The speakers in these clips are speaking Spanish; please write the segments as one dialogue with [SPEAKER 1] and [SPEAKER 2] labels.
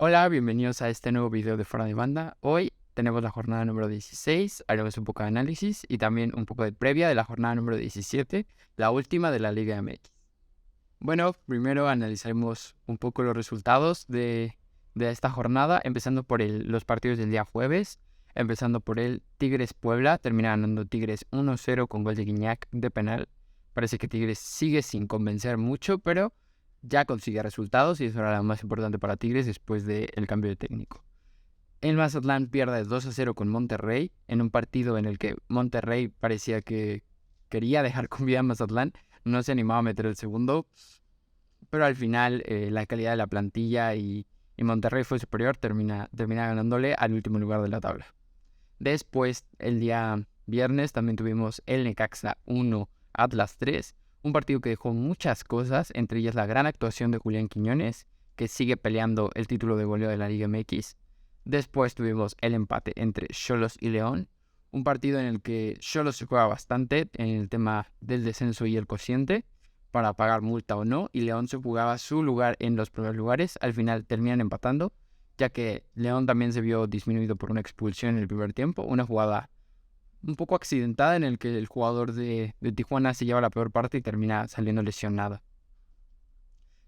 [SPEAKER 1] Hola, bienvenidos a este nuevo video de Fuera de Banda. Hoy tenemos la jornada número 16, haremos un poco de análisis y también un poco de previa de la jornada número 17, la última de la Liga MX. Bueno, primero analizaremos un poco los resultados de esta jornada, empezando por los partidos del día jueves, empezando por el Tigres-Puebla, termina ganando Tigres 1-0 con gol de Guiñac de penal. Parece que Tigres sigue sin convencer mucho, pero ya consigue resultados y eso era lo más importante para Tigres después del cambio de técnico. El Mazatlán pierde 2-0 con Monterrey en un partido en el que Monterrey parecía que quería dejar con vida a Mazatlán, no se animaba a meter el segundo, pero al final la calidad de la plantilla y Monterrey fue superior, termina ganándole al último lugar de la tabla. Después, el día viernes, también tuvimos el Necaxa 1, Atlas 3, un partido que dejó muchas cosas, entre ellas la gran actuación de Julián Quiñones, que sigue peleando el título de goleo de la Liga MX. Después tuvimos el empate entre Xolos y León, un partido en el que Xolos se juega bastante en el tema del descenso y el cociente, para pagar multa o no, y León se jugaba su lugar en los primeros lugares. Al final terminan empatando, ya que León también se vio disminuido por una expulsión en el primer tiempo, una jugada un poco accidentada en el que el jugador de Tijuana se lleva la peor parte y termina saliendo lesionado.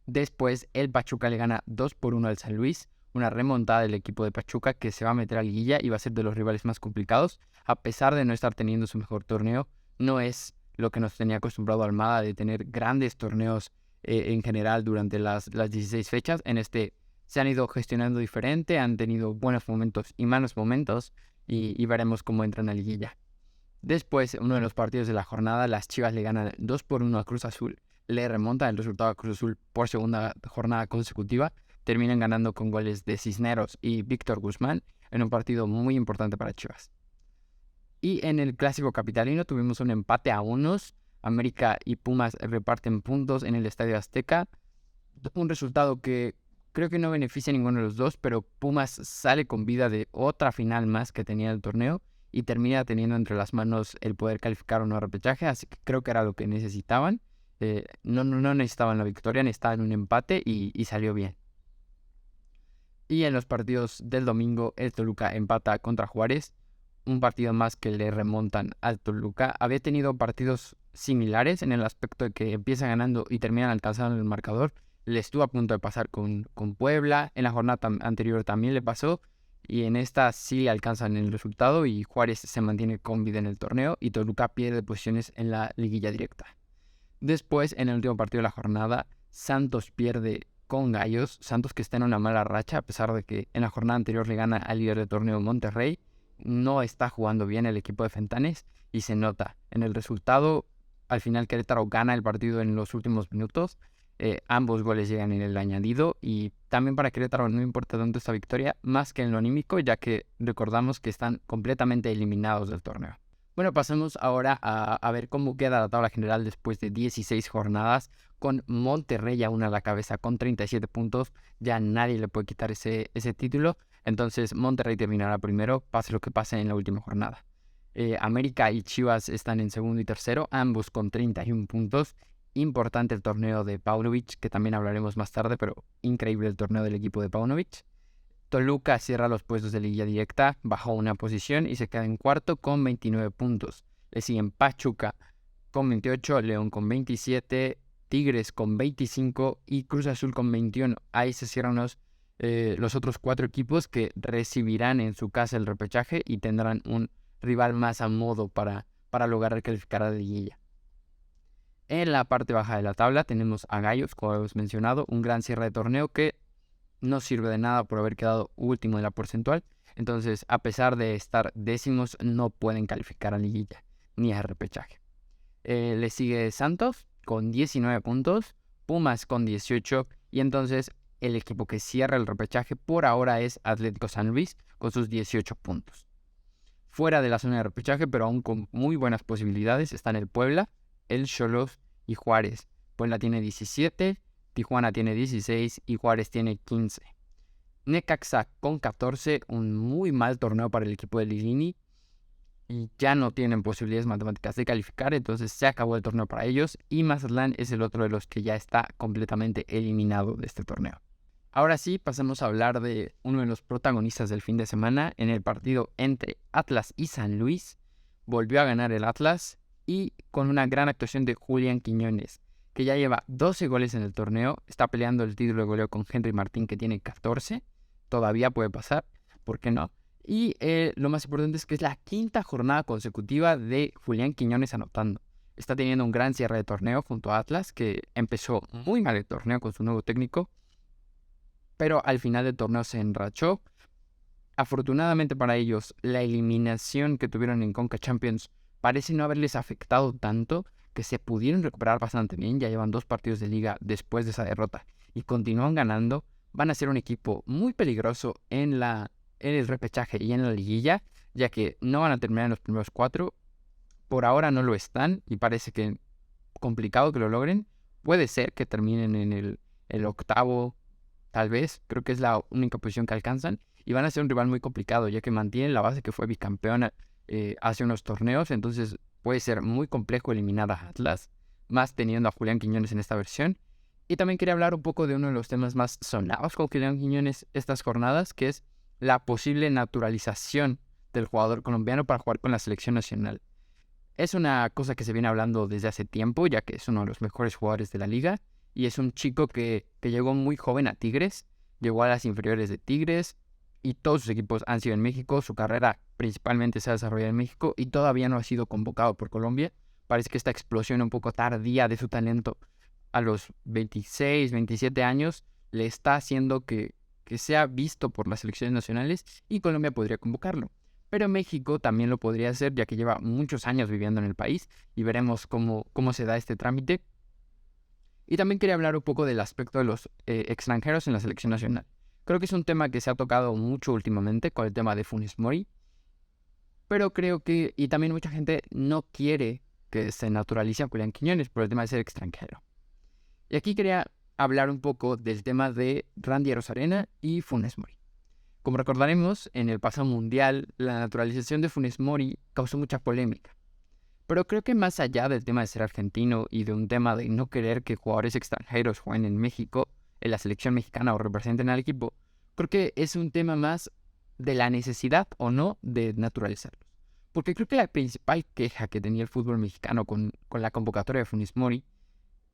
[SPEAKER 1] Después el Pachuca le gana 2-1 al San Luis, una remontada del equipo de Pachuca que se va a meter a liguilla y va a ser de los rivales más complicados, a pesar de no estar teniendo su mejor torneo. No es lo que nos tenía acostumbrado Almada de tener grandes torneos en general durante las 16 fechas. En este se han ido gestionando diferente, han tenido buenos momentos y malos momentos y veremos cómo entran a liguilla. Después, uno de los partidos de la jornada, las Chivas le ganan 2-1 a Cruz Azul, le remontan el resultado a Cruz Azul por segunda jornada consecutiva, terminan ganando con goles de Cisneros y Víctor Guzmán en un partido muy importante para Chivas. Y en el clásico capitalino tuvimos un empate a unos, América y Pumas reparten puntos en el Estadio Azteca, un resultado que creo que no beneficia a ninguno de los dos, pero Pumas sale con vida de otra final más que tenía el torneo y termina teniendo entre las manos el poder calificar o no a repechaje, así que creo que era lo que necesitaban. No necesitaban la victoria, necesitaban un empate y salió bien. Y en los partidos del domingo, el Toluca empata contra Juárez, un partido más que le remontan al Toluca. Había tenido partidos similares en el aspecto de que empieza ganando y terminan alcanzando el marcador. Le estuvo a punto de pasar con Puebla, en la jornada anterior también le pasó, y en esta sí alcanzan el resultado y Juárez se mantiene con vida en el torneo y Toluca pierde posiciones en la liguilla directa. Después, en el último partido de la jornada, Santos pierde con Gallos. Santos, que está en una mala racha, a pesar de que en la jornada anterior le gana al líder del torneo Monterrey, no está jugando bien el equipo de Fentanes y se nota en el resultado. Al final Querétaro gana el partido en los últimos minutos. Ambos goles llegan en el añadido y también para Querétaro no importa tanto esta victoria, más que en lo anímico, ya que recordamos que están completamente eliminados del torneo. Bueno, pasemos ahora a ver cómo queda la tabla general después de 16 jornadas, con Monterrey aún a la cabeza con 37 puntos. Ya nadie le puede quitar ese título. Entonces Monterrey terminará primero, pase lo que pase en la última jornada. América y Chivas están en segundo y tercero, ambos con 31 puntos. Importante el torneo de Paunovic, que también hablaremos más tarde, pero increíble el torneo del equipo de Paunovic. Toluca cierra los puestos de liguilla directa, bajó una posición y se queda en cuarto con 29 puntos. Le siguen Pachuca con 28, León con 27, Tigres con 25 y Cruz Azul con 21. Ahí se cierran los otros 4 equipos que recibirán en su casa el repechaje y tendrán un rival más a modo para lograr calificar a la liguilla. En la parte baja de la tabla tenemos a Gallos, como hemos mencionado, un gran cierre de torneo que no sirve de nada por haber quedado último en la porcentual. Entonces, a pesar de estar décimos, no pueden calificar a liguilla ni a repechaje. Le sigue Santos con 19 puntos, Pumas con 18 y entonces el equipo que cierra el repechaje por ahora es Atlético San Luis con sus 18 puntos. Fuera de la zona de repechaje, pero aún con muy buenas posibilidades, están el Puebla, el Xolos y Juárez. Puebla tiene 17, Tijuana tiene 16 y Juárez tiene 15. Necaxa con 14, un muy mal torneo para el equipo de Lilini y ya no tienen posibilidades matemáticas de calificar, entonces se acabó el torneo para ellos y Mazatlán es el otro de los que ya está completamente eliminado de este torneo. Ahora sí, pasamos a hablar de uno de los protagonistas del fin de semana en el partido entre Atlas y San Luis. Volvió a ganar el Atlas y con una gran actuación de Julián Quiñones, que ya lleva 12 goles en el torneo, está peleando el título de goleo con Henry Martín, que tiene 14, todavía puede pasar, ¿por qué no? Y lo más importante es que es la quinta jornada consecutiva de Julián Quiñones anotando. Está teniendo un gran cierre de torneo junto a Atlas, que empezó muy mal el torneo con su nuevo técnico, pero al final del torneo se enrachó. Afortunadamente para ellos, la eliminación que tuvieron en Conca Champions parece no haberles afectado tanto, que se pudieron recuperar bastante bien. Ya llevan 2 partidos de liga después de esa derrota y continúan ganando. Van a ser un equipo muy peligroso en el repechaje y en la liguilla, ya que no van a terminar en los primeros 4. Por ahora no lo están y parece que complicado que lo logren. Puede ser que terminen en el octavo, tal vez. Creo que es la única posición que alcanzan. Y van a ser un rival muy complicado, ya que mantienen la base que fue bicampeona hace unos torneos. Entonces puede ser muy complejo eliminar a Atlas, más teniendo a Julián Quiñones en esta versión. Y también quería hablar un poco de uno de los temas más sonados con Julián Quiñones estas jornadas, que es la posible naturalización del jugador colombiano para jugar con la selección nacional. Es una cosa que se viene hablando desde hace tiempo, ya que es uno de los mejores jugadores de la liga. Y es un chico que llegó muy joven a Tigres, llegó a las inferiores de Tigres y todos sus equipos han sido en México. Su carrera principalmente se ha desarrollado en México y todavía no ha sido convocado por Colombia. Parece que esta explosión un poco tardía de su talento a los 26, 27 años le está haciendo que sea visto por las selecciones nacionales y Colombia podría convocarlo. Pero México también lo podría hacer, ya que lleva muchos años viviendo en el país y veremos cómo se da este trámite. Y también quería hablar un poco del aspecto de los extranjeros en la selección nacional. Creo que es un tema que se ha tocado mucho últimamente con el tema de Funes Mori, pero creo que, y también mucha gente no quiere que se naturalice a Julián Quiñones por el tema de ser extranjero. Y aquí quería hablar un poco del tema de Randy Arozarena y Funes Mori. Como recordaremos, en el pasado mundial, la naturalización de Funes Mori causó mucha polémica. Pero creo que más allá del tema de ser argentino y de un tema de no querer que jugadores extranjeros jueguen en México, en la selección mexicana o representen al equipo, creo que es un tema más de la necesidad o no de naturalizarlos. Porque creo que la principal queja que tenía el fútbol mexicano con la convocatoria de Funes Mori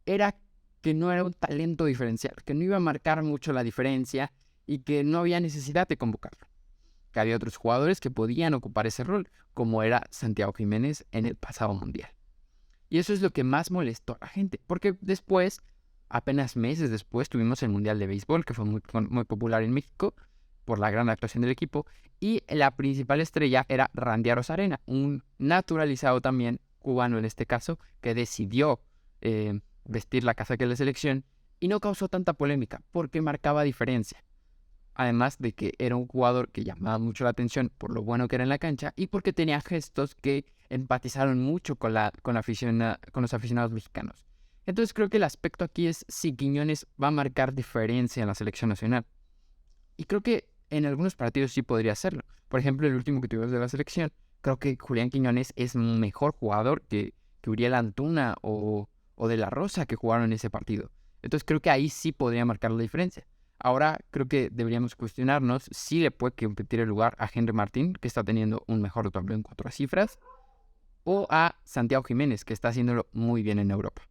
[SPEAKER 1] era que no era un talento diferencial, que no iba a marcar mucho la diferencia y que no había necesidad de convocarlo. Que había otros jugadores que podían ocupar ese rol, como era Santiago Jiménez en el pasado mundial. Y eso es lo que más molestó a la gente, porque después, apenas meses después, tuvimos el Mundial de Béisbol, que fue muy popular en México por la gran actuación del equipo, y la principal estrella era Randy Arozarena, un naturalizado también, cubano en este caso, que decidió vestir la casaca de la selección y no causó tanta polémica, porque marcaba diferencia. Además de que era un jugador que llamaba mucho la atención por lo bueno que era en la cancha y porque tenía gestos que empatizaron mucho con los aficionados mexicanos. Entonces creo que el aspecto aquí es si Quiñones va a marcar diferencia en la selección nacional. Y creo que en algunos partidos sí podría hacerlo. Por ejemplo, el último que tuvimos de la selección, creo que Julián Quiñones es un mejor jugador que Uriel Antuna o De La Rosa que jugaron en ese partido. Entonces creo que ahí sí podría marcar la diferencia. Ahora creo que deberíamos cuestionarnos si le puede competir el lugar a Henry Martín, que está teniendo un mejor dobleo en 4 cifras, o a Santiago Jiménez, que está haciéndolo muy bien en Europa.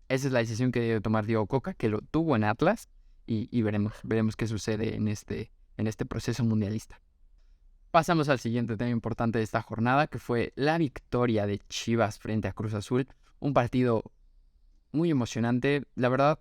[SPEAKER 1] Esa es la decisión que debe tomar Diego Coca, que lo tuvo en Atlas, y veremos qué sucede en este proceso mundialista. Pasamos al siguiente tema importante de esta jornada, que fue la victoria de Chivas frente a Cruz Azul. Un partido muy emocionante, la verdad.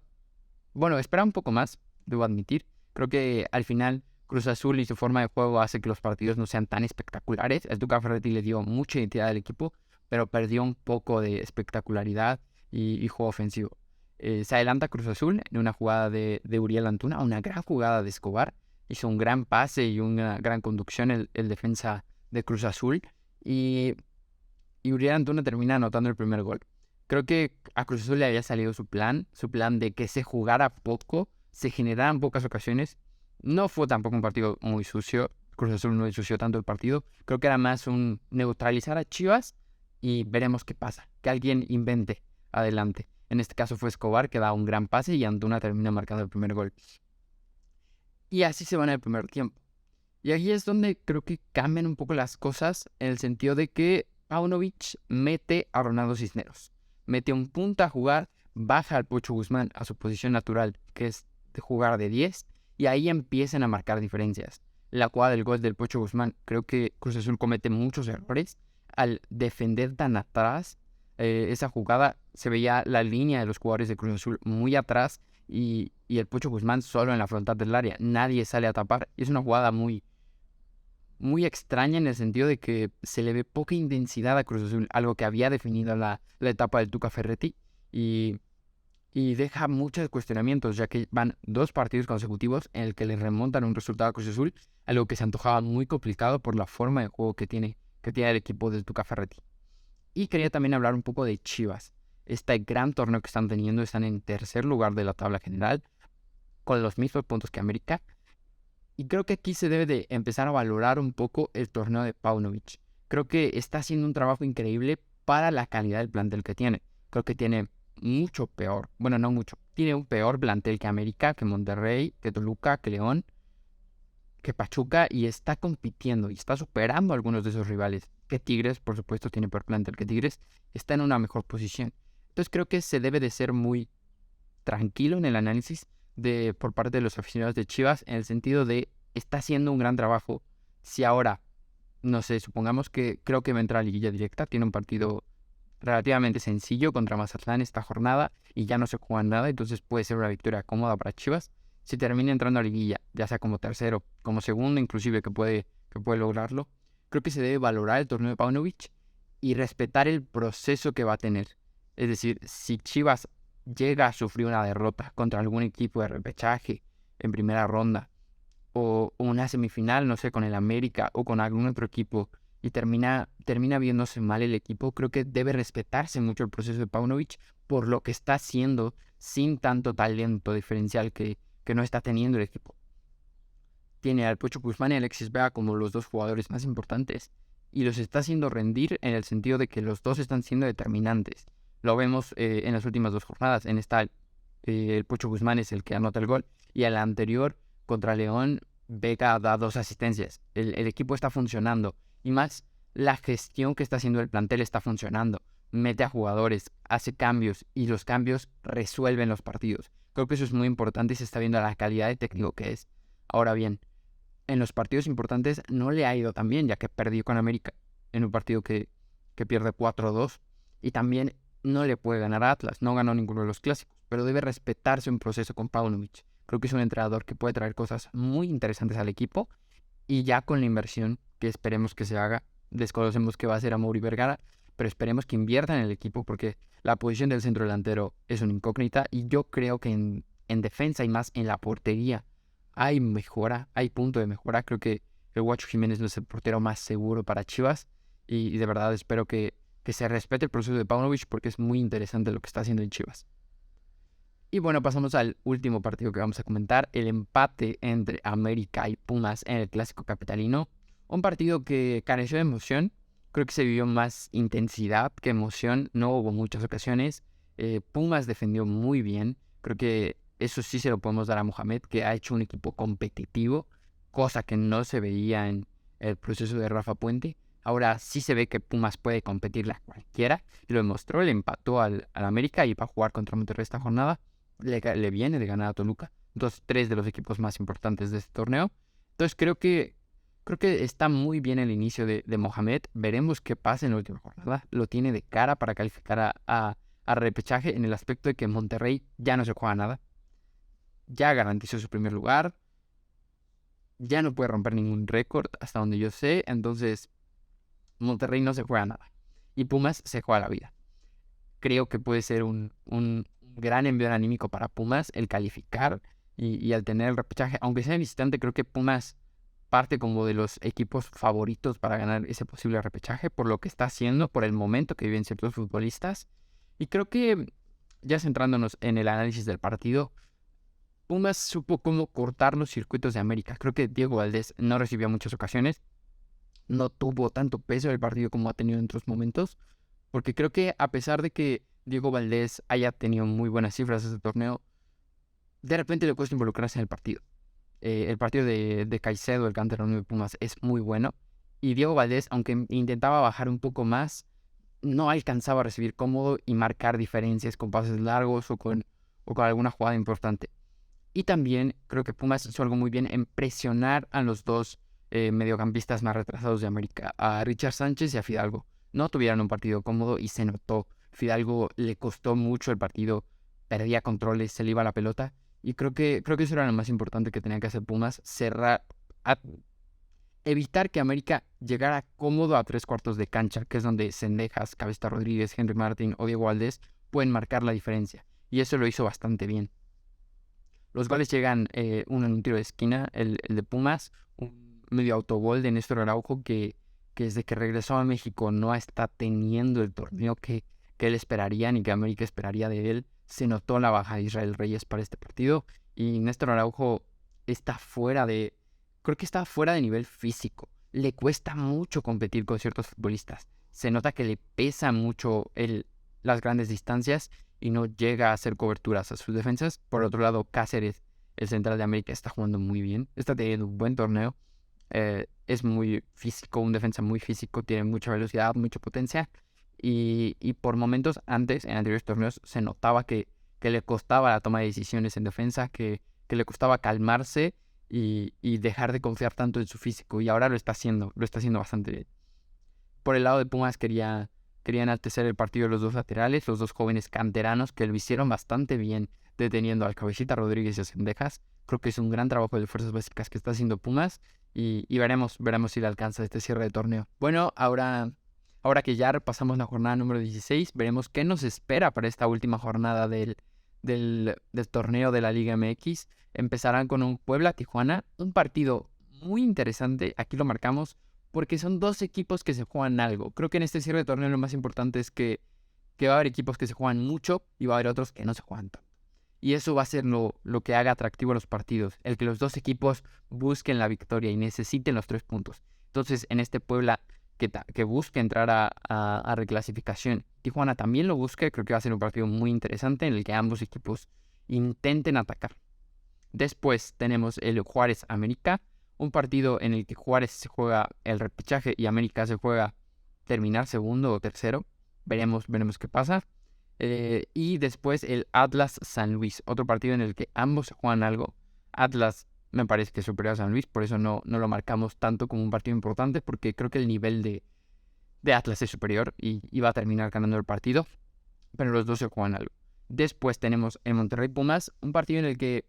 [SPEAKER 1] Bueno, esperaba un poco más, debo admitir. Creo que al final Cruz Azul y su forma de juego hace que los partidos no sean tan espectaculares. El Tuca Ferretti le dio mucha identidad al equipo, pero perdió un poco de espectacularidad y juego ofensivo. Se adelanta Cruz Azul en una jugada de Uriel Antuna, una gran jugada de Escobar. Hizo un gran pase y una gran conducción el defensa de Cruz Azul. Y Uriel Antuna termina anotando el primer gol. Creo que a Cruz Azul le había salido su plan de que se jugara poco, se generaran pocas ocasiones. No fue tampoco un partido muy sucio. Cruz Azul no ensució tanto el partido. Creo que era más un neutralizar a Chivas y veremos qué pasa. Que alguien invente adelante. En este caso fue Escobar, que da un gran pase y Antuna termina marcando el primer gol. Y así se van al primer tiempo. Y aquí es donde creo que cambian un poco las cosas en el sentido de que Paunovic mete a Ronaldo Cisneros. Mete un punta a jugar, baja al Pocho Guzmán a su posición natural, que es de jugar de 10, y ahí empiezan a marcar diferencias. La jugada del gol del Pocho Guzmán, creo que Cruz Azul comete muchos errores al defender tan atrás. Esa jugada se veía la línea de los jugadores de Cruz Azul muy atrás y el Pocho Guzmán solo en la frontal del área. Nadie sale a tapar. Y es una jugada muy extraña en el sentido de que se le ve poca intensidad a Cruz Azul, algo que había definido la etapa del Tuca Ferretti y, y deja muchos cuestionamientos, ya que van 2 partidos consecutivos en el que le remontan un resultado a Cruz Azul, algo que se antojaba muy complicado por la forma de juego que tiene el equipo del Tuca Ferretti. Y quería también hablar un poco de Chivas. Este gran torneo que están teniendo, están en tercer lugar de la tabla general, con los mismos puntos que América. Y creo que aquí se debe de empezar a valorar un poco el torneo de Paunovic. Creo que está haciendo un trabajo increíble para la calidad del plantel que tiene. Creo que tiene mucho peor, bueno, no mucho, tiene un peor plantel que América, que Monterrey, que Toluca, que León, que Pachuca, y está compitiendo y está superando a algunos de esos rivales. Que Tigres, por supuesto, tiene peor plantel que Tigres, está en una mejor posición. Entonces creo que se debe de ser muy tranquilo en el análisis por parte de los aficionados de Chivas, en el sentido de está haciendo un gran trabajo. Si ahora, no sé, supongamos que creo que va a entrar a liguilla directa, tiene un partido relativamente sencillo contra Mazatlán esta jornada y ya no se juega nada, entonces puede ser una victoria cómoda para Chivas. Si termina entrando a liguilla, ya sea como tercero, como segundo, inclusive que puede lograrlo, creo que se debe valorar el torneo de Paunovic y respetar el proceso que va a tener. Es decir, si Chivas llega a sufrir una derrota contra algún equipo de repechaje en primera ronda o una semifinal, no sé, con el América o con algún otro equipo y termina viéndose mal el equipo, creo que debe respetarse mucho el proceso de Paunovic por lo que está haciendo sin tanto talento diferencial que no está teniendo el equipo. Tiene al Pocho Guzmán y Alexis Vega como los 2 jugadores más importantes y los está haciendo rendir en el sentido de que los dos están siendo determinantes. Lo vemos en las últimas 2 jornadas. En esta, el Pocho Guzmán es el que anota el gol y a la anterior contra León, Vega da 2 asistencias. El equipo está funcionando y más la gestión que está haciendo el plantel está funcionando. Mete a jugadores, hace cambios y los cambios resuelven los partidos. Creo que eso es muy importante y se está viendo la calidad de técnico que es. Ahora bien, en los partidos importantes no le ha ido tan bien, ya que perdió con América en un partido que pierde 4-2 y también no le puede ganar a Atlas, no ganó ninguno de los clásicos, pero debe respetarse un proceso con Paunovic. Creo que es un entrenador que puede traer cosas muy interesantes al equipo y ya con la inversión que esperemos que se haga, desconocemos qué va a hacer Amaury Vergara, pero esperemos que invierta en el equipo porque la posición del centro delantero es una incógnita y yo creo que en defensa y más en la portería hay mejora, hay punto de mejora. Creo que el Guacho Jiménez no es el portero más seguro para Chivas y de verdad espero que se respete el proceso de Paunovic porque es muy interesante lo que está haciendo en Chivas. Y bueno, pasamos al último partido que vamos a comentar, el empate entre América y Pumas en el Clásico Capitalino. Un partido que careció de emoción, creo que se vivió más intensidad que emoción, no hubo muchas ocasiones. Pumas defendió muy bien, creo que eso sí se lo podemos dar a Mohamed, que ha hecho un equipo competitivo, cosa que no se veía en el proceso de Rafa Puente. Ahora sí se ve que Pumas puede competirle a cualquiera, y lo demostró, le empató al América y va a jugar contra Monterrey esta jornada. Le viene de ganar a Toluca, 3 de los equipos más importantes de este torneo. Entonces creo que está muy bien el inicio de Mohamed. Veremos qué pasa en la última jornada. Lo tiene de cara para calificar a repechaje en el aspecto de que Monterrey ya no se juega nada. Ya garantizó su primer lugar. Ya no puede romper ningún récord hasta donde yo sé. Entonces Monterrey no se juega nada. Y Pumas se juega la vida. Creo que puede ser un gran envío anímico para Pumas el calificar y al tener el repechaje. Aunque sea visitante, creo que Pumas parte como de los equipos favoritos para ganar ese posible repechaje por lo que está haciendo, por el momento que viven ciertos futbolistas. Y creo que, ya centrándonos en el análisis del partido, Pumas supo cómo cortar los circuitos de América. Creo que Diego Valdés no recibió muchas ocasiones, no tuvo tanto peso en el partido como ha tenido en otros momentos, porque creo que a pesar de que Diego Valdés haya tenido muy buenas cifras este torneo, de repente le cuesta involucrarse en el partido. El partido de Caicedo, el canterano de Pumas, es muy bueno. Y Diego Valdés, aunque intentaba bajar un poco más, no alcanzaba a recibir cómodo y marcar diferencias con pases largos o con alguna jugada importante. Y también creo que Pumas hizo algo muy bien en presionar a los dos mediocampistas más retrasados de América, a Richard Sánchez y a Fidalgo. No tuvieron un partido cómodo y se notó. Fidalgo le costó mucho el partido, perdía controles, se le iba la pelota. Y creo que eso era lo más importante que tenía que hacer Pumas, evitar que América llegara cómodo a 3 cuartos de cancha, que es donde Cendejas, Cabeza Rodríguez, Henry Martin o Diego Valdés pueden marcar la diferencia. Y eso lo hizo bastante bien. Los goles llegan uno en un tiro de esquina, el de Pumas, un medio autogol de Néstor Araujo que desde que regresó a México no está teniendo el torneo que él esperaría ni que América esperaría de él. Se notó la baja de Israel Reyes para este partido y Néstor Araujo creo que está fuera de nivel físico. Le cuesta mucho competir con ciertos futbolistas. Se nota que le pesa mucho las grandes distancias y no llega a hacer coberturas a sus defensas. Por otro lado, Cáceres, el central de América, está jugando muy bien, está teniendo un buen torneo. Es muy físico, un defensa muy físico, tiene mucha velocidad, mucha potencia. Y por momentos antes, en anteriores torneos, se notaba que le costaba la toma de decisiones en defensa, que le costaba calmarse y dejar de confiar tanto en su físico. Y ahora lo está haciendo bastante bien. Por el lado de Pumas quería enaltecer el partido de los dos laterales, los dos jóvenes canteranos que lo hicieron bastante bien deteniendo al Cabecita Rodríguez y a Cendejas. Creo que es un gran trabajo de fuerzas básicas que está haciendo Pumas y veremos si le alcanza este cierre de torneo. Bueno, ahora que ya repasamos la jornada número 16, veremos qué nos espera para esta última jornada del torneo de la Liga MX. Empezarán con un Puebla-Tijuana, un partido muy interesante, aquí lo marcamos, porque son dos equipos que se juegan algo. Creo que en este cierre de torneo lo más importante es que va a haber equipos que se juegan mucho y va a haber otros que no se juegan tanto. Y eso va a ser lo que haga atractivo los partidos, el que los dos equipos busquen la victoria y necesiten los 3 puntos. Entonces, en este Puebla que busque entrar a reclasificación, Tijuana también lo busque, creo que va a ser un partido muy interesante en el que ambos equipos intenten atacar. Después tenemos el Juárez América, un partido en el que Juárez se juega el repechaje y América se juega terminar segundo o tercero. Veremos qué pasa. Y después el Atlas San Luis, otro partido en el que ambos se juegan algo. Atlas me parece que es superior a San Luis, por eso no lo marcamos tanto como un partido importante, porque creo que el nivel de Atlas es superior y va a terminar ganando el partido, pero los dos se juegan algo. Después tenemos el Monterrey Pumas, un partido en el que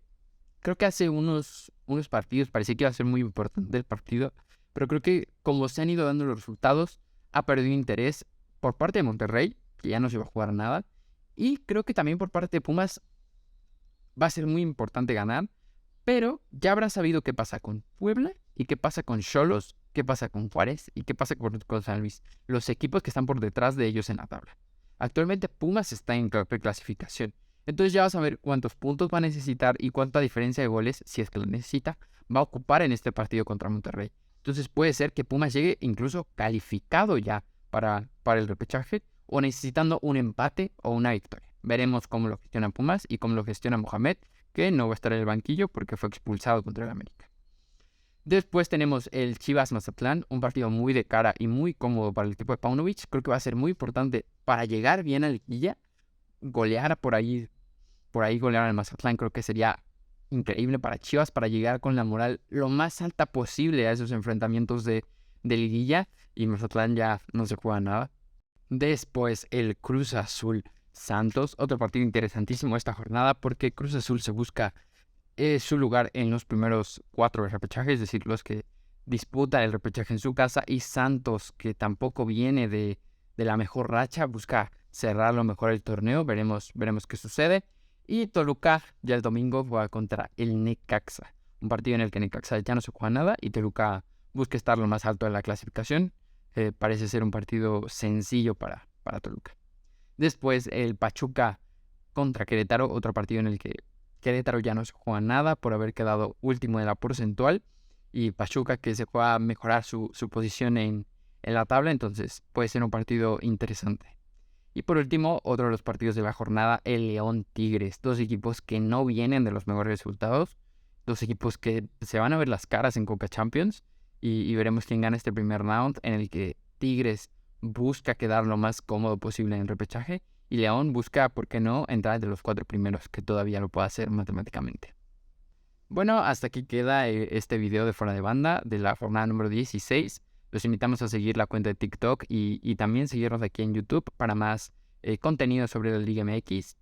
[SPEAKER 1] creo que hace unos partidos parecía que iba a ser muy importante el partido, pero creo que como se han ido dando los resultados, ha perdido interés por parte de Monterrey, que ya no se va a jugar nada, y creo que también por parte de Pumas va a ser muy importante ganar, pero ya habrán sabido qué pasa con Puebla y qué pasa con Xolos, qué pasa con Juárez y qué pasa con San Luis, los equipos que están por detrás de ellos en la tabla. Actualmente Pumas está en reclasificación. Entonces ya vas a ver cuántos puntos va a necesitar y cuánta diferencia de goles, si es que lo necesita, va a ocupar en este partido contra Monterrey. Entonces puede ser que Pumas llegue incluso calificado ya para el repechaje o necesitando un empate o una victoria. Veremos cómo lo gestiona Pumas y cómo lo gestiona Mohamed, que no va a estar en el banquillo porque fue expulsado contra el América. Después tenemos el Chivas Mazatlán, un partido muy de cara y muy cómodo para el equipo de Paunovic. Creo que va a ser muy importante para llegar bien a la liguilla, golear por ahí golear al Mazatlán. Creo que sería increíble para Chivas para llegar con la moral lo más alta posible a esos enfrentamientos de liguilla, y Mazatlán ya no se juega nada. Después el Cruz Azul Santos, otro partido interesantísimo esta jornada porque Cruz Azul se busca su lugar en los primeros 4 de repechaje, es decir, los que disputa el repechaje en su casa, y Santos, que tampoco viene de la mejor racha, busca cerrar lo mejor el torneo. Veremos qué sucede. Y Toluca ya el domingo juega contra el Necaxa, un partido en el que Necaxa ya no se juega nada y Toluca busca estar lo más alto de la clasificación. Parece ser un partido sencillo para Toluca. Después el Pachuca contra Querétaro, otro partido en el que Querétaro ya no se juega nada por haber quedado último de la porcentual, y Pachuca que se juega a mejorar su posición en la tabla, entonces puede ser un partido interesante. Y por último, otro de los partidos de la jornada, el León Tigres, dos equipos que no vienen de los mejores resultados, dos equipos que se van a ver las caras en Conca Champions y veremos quién gana este primer round en el que Tigres busca quedar lo más cómodo posible en el repechaje y León busca, ¿por qué no?, entrar entre los 4 primeros, que todavía lo puede hacer matemáticamente. Bueno, hasta aquí queda este video de Fuera de Banda de la jornada número 16. Los invitamos a seguir la cuenta de TikTok y también seguirnos aquí en YouTube para más contenido sobre la Liga MX.